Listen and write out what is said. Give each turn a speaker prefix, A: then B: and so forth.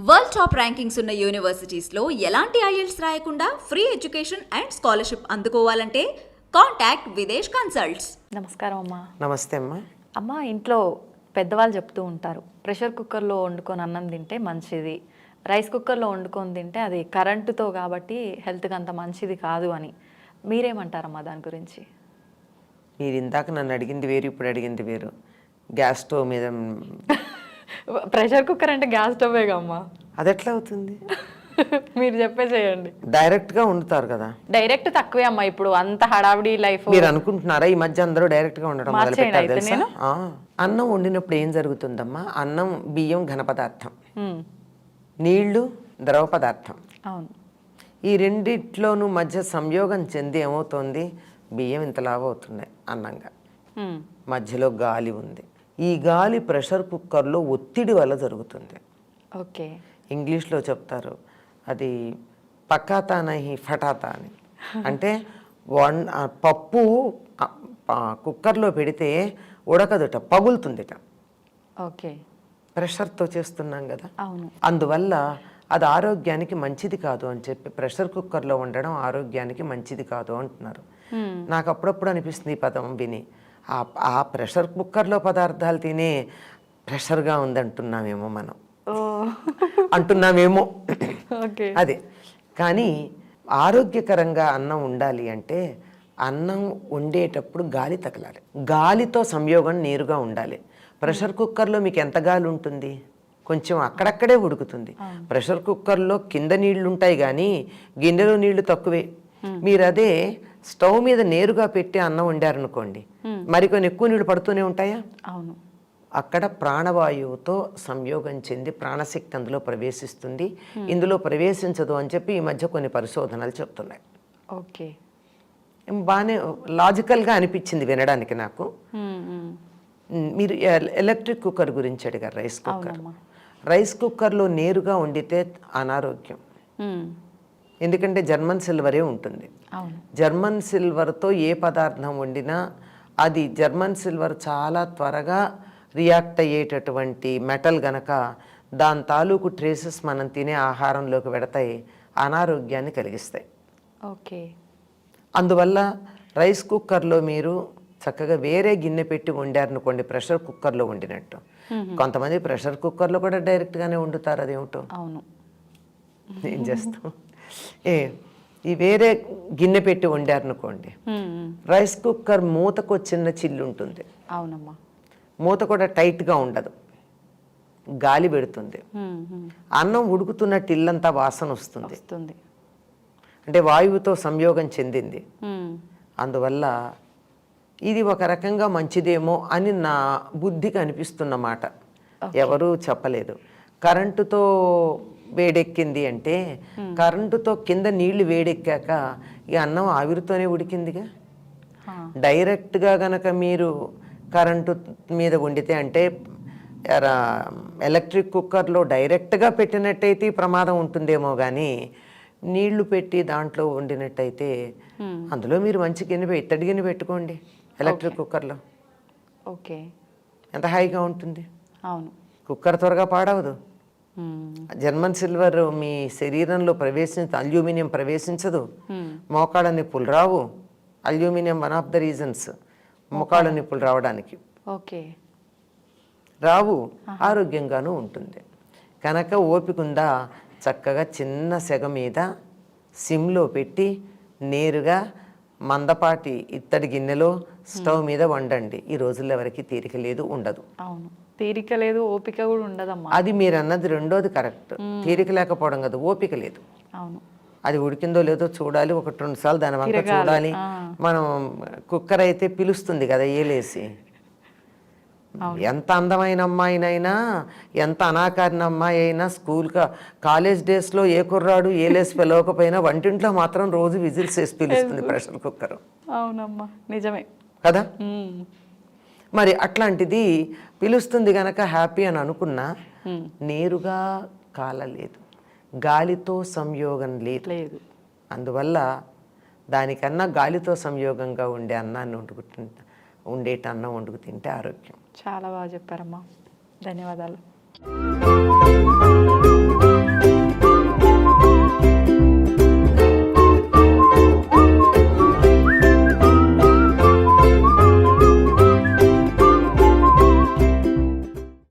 A: World top rankings ఉన్న యూనివర్సిటీస్లో ఎలాంటి IELTS రాయకుండా ఫ్రీ ఎడ్యుకేషన్ అండ్ స్కాలర్షిప్ అందుకోవాలంటే కాంటాక్ట్ విదేశ్ కన్సల్ట్స్.
B: నమస్కారం అమ్మా.
C: నమస్తే అమ్మా.
B: అమ్మ, ఇంట్లో పెద్దవాళ్ళు చెప్తూ ఉంటారు, ప్రెషర్ కుక్కర్లో వండుకొని అన్నం తింటే మంచిది, రైస్ కుక్కర్లో వండుకొని తింటే అది కరెంటుతో కాబట్టి హెల్త్కి అంత మంచిది కాదు అని. మీరేమంటారమ్మా దాని గురించి?
C: మీరు ఇందాక నన్ను అడిగింది వేరు, ఇప్పుడు అడిగింది వేరు. గ్యాస్ స్టవ్ మీద
B: ప్రెషర్ కుక్కర్ అంటే గ్యాస్ స్టవ్వేగా అమ్మా.
C: అది ఎట్లా అవుతుంది?
B: మీరు చెప్పేసేయండి.
C: డైరెక్ట్గా వండుతారు కదా.
B: డైరెక్ట్ తక్కువే అమ్మా, ఇప్పుడు అంత హడావిడి లైఫ్.
C: మీరు అనుకుంటున్నారా ఈ మధ్య అందరూ డైరెక్ట్గా ఉండడం మొదలు పెట్టారు తెలుసా? అన్నం వండినప్పుడు ఏం జరుగుతుందమ్మా? అన్నం బియ్యం ఘన పదార్థం, నీళ్లు ద్రవ పదార్థం.
B: అవును.
C: ఈ రెండిట్లోనూ మధ్య సంయోగం చెంది ఏమవుతుంది? బియ్యం ఇంతలాగా అవుతున్నాయి అన్నంగా. మధ్యలో గాలి ఉంది. ఈ గాలి ప్రెషర్ కుక్కర్లో ఒత్తిడి వల్ల జరుగుతుంది.
B: ఓకే. ఇంగ్లీష్లో
C: చెప్తారు అది పక్కాతా నహి ఫటాతా అని. అంటే పప్పు కుక్కర్లో పెడితే ఉడకదుట, పగులుతుందిట.
B: ఓకే.
C: ప్రెషర్తో చేస్తున్నాం కదా.
B: అవును.
C: అందువల్ల అది ఆరోగ్యానికి మంచిది కాదు అని చెప్పి ప్రెషర్ కుక్కర్లో వండడం ఆరోగ్యానికి మంచిది కాదు అంటున్నారు. నాకు అప్పుడప్పుడు అనిపిస్తుంది ఈ పదం విని, ఆ ప్రెషర్ కుక్కర్లో పదార్థాలు తినే ప్రెషర్గా ఉందంటున్నామేమో మనం, అంటున్నామేమో. అదే. కానీ ఆరోగ్యకరంగా అన్నం ఉండాలి అంటే అన్నం వండేటప్పుడు గాలి తగలాలి, గాలితో సంయోగం నేరుగా ఉండాలి. ప్రెషర్ కుక్కర్లో మీకు ఎంత గాలి ఉంటుంది? కొంచెం అక్కడక్కడే ఉడుకుతుంది. ప్రెషర్ కుక్కర్లో కింద నీళ్లు ఉంటాయి కానీ గిన్నెలో నీళ్లు తక్కువే. మీరు అదే స్టవ్ మీద నేరుగా పెట్టి అన్నం వండారనుకోండి, మరికొన్ని ఎక్కువ నీళ్లు పడుతూనే ఉంటాయా?
B: అవును.
C: అక్కడ ప్రాణవాయువుతో సంయోగం చెంది ప్రాణశక్తి అందులో ప్రవేశిస్తుంది. ఇందులో ప్రవేశించదు అని చెప్పి ఈ మధ్య కొన్ని పరిశోధనలు చెప్తున్నాయి.
B: ఓకే.
C: బాగానే లాజికల్గా అనిపించింది వినడానికి నాకు. మీరు ఎలక్ట్రిక్ కుక్కర్ గురించి అడిగారు, రైస్ కుక్కర్. రైస్ కుక్కర్లో నేరుగా వండితే అనారోగ్యం. ఎందుకంటే జర్మన్ సిల్వరే ఉంటుంది. జర్మన్ సిల్వర్తో ఏ పదార్థం వండినా అది జర్మన్ సిల్వర్ చాలా త్వరగా రియాక్ట్ అయ్యేటటువంటి మెటల్ గనక దాని తాలూకు ట్రేసెస్ మనం తినే ఆహారంలోకి పెడతాయి, అనారోగ్యాన్ని కలిగిస్తాయి.
B: ఓకే.
C: అందువల్ల రైస్ కుక్కర్లో మీరు చక్కగా వేరే గిన్నె పెట్టి వండారనుకోండి, ప్రెషర్ కుక్కర్లో వండినట్టు. కొంతమంది ప్రెషర్ కుక్కర్లో కూడా డైరెక్ట్గానే వండుతారు, అదేమిటో.
B: అవును.
C: ఏం చేస్తాం? ఈ వేరే గిన్నె పెట్టి వండారనుకోండి, రైస్ కుక్కర్ మూతకు చిన్న చిల్లు ఉంటుంది.
B: అవునమ్మా.
C: మూత కూడా టైట్గా ఉండదు, గాలి పెడుతుంది. అన్నం ఉడుకుతున్నట్టు ఇల్లంతా వాసన వస్తుంది. అంటే వాయువుతో సంయోగం చెందింది. అందువల్ల ఇది ఒక రకంగా మంచిదేమో అని నా బుద్ధికి అనిపిస్తున్నమాట, ఎవరూ చెప్పలేదు. కరెంటుతో వేడెక్కింది అంటే కరెంటుతో కింద నీళ్లు వేడెక్కాక ఈ అన్నం ఆవిరితోనే ఉడికిందిగా. డైరెక్ట్గా గనక మీరు కరెంటు మీద వండితే అంటే ఎలక్ట్రిక్ కుక్కర్లో డైరెక్ట్గా పెట్టినట్టయితే ప్రమాదం ఉంటుందేమో, కానీ నీళ్లు పెట్టి దాంట్లో వండినట్టయితే అందులో మీరు మంచి గిన్నె ఇత్తడి గిన్నె పెట్టుకోండి ఎలక్ట్రిక్ కుక్కర్లో.
B: ఓకే.
C: ఎంత హాయిగా ఉంటుంది.
B: అవును.
C: కుక్కర్ త్వరగా పాడవదు. జర్మన్ సిల్వర్ మీ శరీరంలో అల్యూమినియం ప్రవేశించదు. మోకాళ్ళ నొప్పులు రావు. Aluminium one of the reasons మోకాళ్ళ నొప్పులు రావడానికి.
B: ఓకే.
C: రావు. ఆరోగ్యంగానూ ఉంటుంది. కనుక ఓపిక ఉందా, చక్కగా చిన్న సెగ మీద సిమ్లో పెట్టి నేరుగా మందపాటి ఇత్తడి గిన్నెలో స్టవ్ మీద వండండి. ఈ రోజుల్లో ఎవరికి తీరిక లేదు, ఉండదు.
B: అవును, తీరిక లేదు, ఓపిక కూడా ఉండదమ్మా.
C: అది మీరు అన్నది రెండోది కరెక్ట్. తీరిక లేకపోవడం కదా, ఓపిక లేదు.
B: అవును.
C: అది ఉడికిందో లేదో చూడాలి, 1-2 సార్లు దాని వంక చూడాలి. మనం కుక్కర్ అయితే పిలుస్తుంది కదా ఏలేసి. ఎంత అందమైన అమ్మాయినైనా, ఎంత అనాకారిన అమ్మాయి అయినా, కాలేజ్ డేస్లో ఏ కుర్రాడు ఏలేసి పిలవకపోయినా వంటింట్లో మాత్రం రోజు విజిల్స్ వేసి పిలుస్తుంది ప్రెషర్ కుక్కర్.
B: అవునమ్మా, నిజమే
C: కదా. మరి అట్లాంటిది పిలుస్తుంది గనక హ్యాపీ అని అనుకున్నా, నేరుగా కాలలేదు, గాలితో సంయోగం లేదు. అందువల్ల దానికన్నా గాలితో సంయోగంగా ఉండే అన్నాన్ని ఉండేట అన్నం వండుకు తింటే ఆరోగ్యం.
B: చాలా బాగా చెప్పారమ్మా, ధన్యవాదాలు.